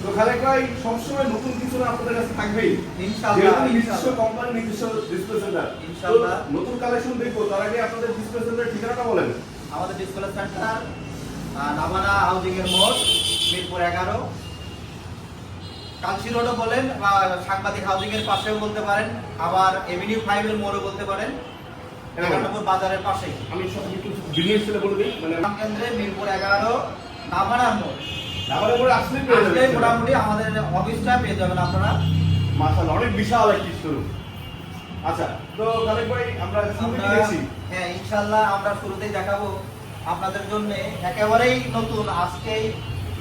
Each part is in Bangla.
তো খালেক ভাই সবসময় নতুন কিছু না আপনাদের কাছে থাকবেই ইনশাআল্লাহ, যেহেতু নিজস্ব ইনশাআল্লাহ। কোম্পানি নিজস্ব ডিসপ্লে সেন্টার ইনশাআল্লাহ। নতুন কালেকশন দেখবো তার আগে আপনাদের ডিসপ্লে সেন্টারের ঠিকানাটা বলেন। আমাদের ডিসপ্লে সেন্টার নামানা হাউজিং এর মোড়, মিরপুর 11, কালসি রোডও বলেন বা সাংবাদিক হাউজিং এর পাশেও বলতে পারেন, আবার এভিনিউ 5 এর মোড়ও বলতে পারেন, 11 নম্বর বাজারের পাশেই। আমি সব একটু বিজনেস ছেলে বলে দিই মানে কেন্দ্রে মিরপুর 11 নামানা মোড়। আমার উপরে আসলে পেয়ে আজকে যাবেন মোটামুটি আমাদের অফিসটা পেয়ে যাবেন আপনারা। মাশাআল্লাহ অনেক বিশাল একটি শোরুম। আচ্ছা তো খালেক ভাই আমরা শুরুতে কি আমরা দেখছি? হ্যাঁ ইনশাআল্লাহ আমরা শুরুতেই দেখাবো আপনাদের জন্য একেবারেই নতুন, আজকেই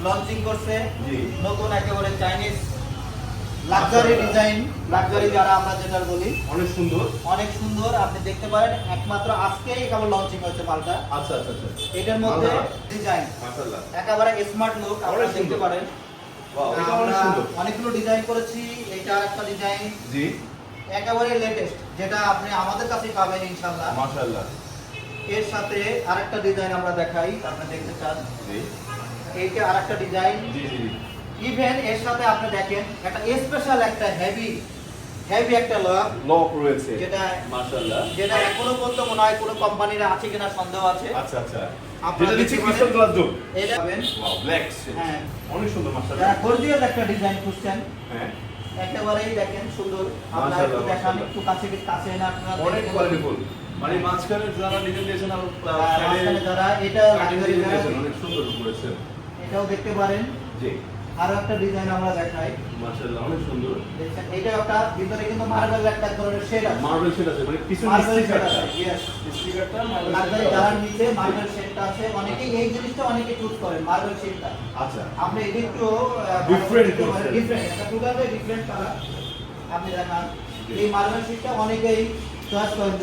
লঞ্চিং করছে জি। নতুন একেবারে চাইনিজ লাক্সারি ডিজাইন, লাক্সারি যারা আমরা যেটা বলি, অনেক সুন্দর। অনেক সুন্দর। আপনি দেখতে পারেন একমাত্র আজকেই কেবল লঞ্চিং হয়েছে মালটা। আচ্ছা আচ্ছা আচ্ছা এটার মধ্যে মালটা? ডিজাইন মাশাআল্লাহ একেবারে স্মার্ট লুক আপনারা অনেক দেখতে সুন্দর। পারেন। ওয়াও এটা অনেক আমরা সুন্দর। অনেকগুলো ডিজাইন করেছি, এটা একটা ডিজাইন জি একেবারে লেটেস্ট, যেটা আপনি আমাদের কাছে পাবেন ইনশাআল্লাহ। মাশাআল্লাহ এর সাথে আরেকটা ডিজাইন আমরা দেখাই, আপনি দেখতে চান জি এইটা আরেকটা ডিজাইন। জি জি ইভেন এর সাথে আপনি দেখেন একটা স্পেশাল একটা হেভি একটা লক, লক রয়েছে যেটা মাশাআল্লাহ। যেটা এখনো পর্যন্ত মনে হয় কোনো কোম্পানির আছে কিনা সন্দেহ আছে। আচ্ছা আচ্ছা আপনারা যেটা নিচে দেখতে ক্রিস্টাল পারেন। Glass zone. এটা পাবেন। ওয়াও ব্ল্যাক হ্যাঁ, অনেক সুন্দর মাশাআল্লাহ। যারা গর্জিয়াস একটা ডিজাইন খুঁজছেন হ্যাঁ একেবারেই দেখেন সুন্দর। আপনারা মাশাআল্লাহ, একটু দেখান, মাশাআল্লাহ। একটু কাছে না আপনারা অনেক দেখতে পারেন। কোয়ালিটিফুল মানে মাঝখানে যারা ডিজাইন দিয়েছেন আর মাঝখানে যারা এটা লাক্সারি দিয়েছেন অনেক সুন্দর করেছেন। এটাও দেখতে পারেন। জি আরো একটা ডিজাইন আমরা দেখাই, মাশাআল্লাহ অনেক সুন্দর। দেখছেন এটা একটা ভিতরে কিন্তু মার্বেল একটা ধরনের শেড আছে। মার্বেল শেড আছে মানে পিছনে মার্বেল শেড স্টিকারটা আছে, ইয়েস। স্টিকারটা মার্বেল লাক্সারি শেড যারা নিচে মার্বেল শেডটা আছে, অনেকেই এই জিনিসটা অনেকে চুজ করেন মার্বেল শেডটা। আচ্ছা আপনি এটা একটু Different করছেন। ডিফারেন্ট একটা টোটালি ডিফারেন্ট কালার। আপনি দেখান এই মার্বেল শেডটা অনেকেই চয়েস করেন।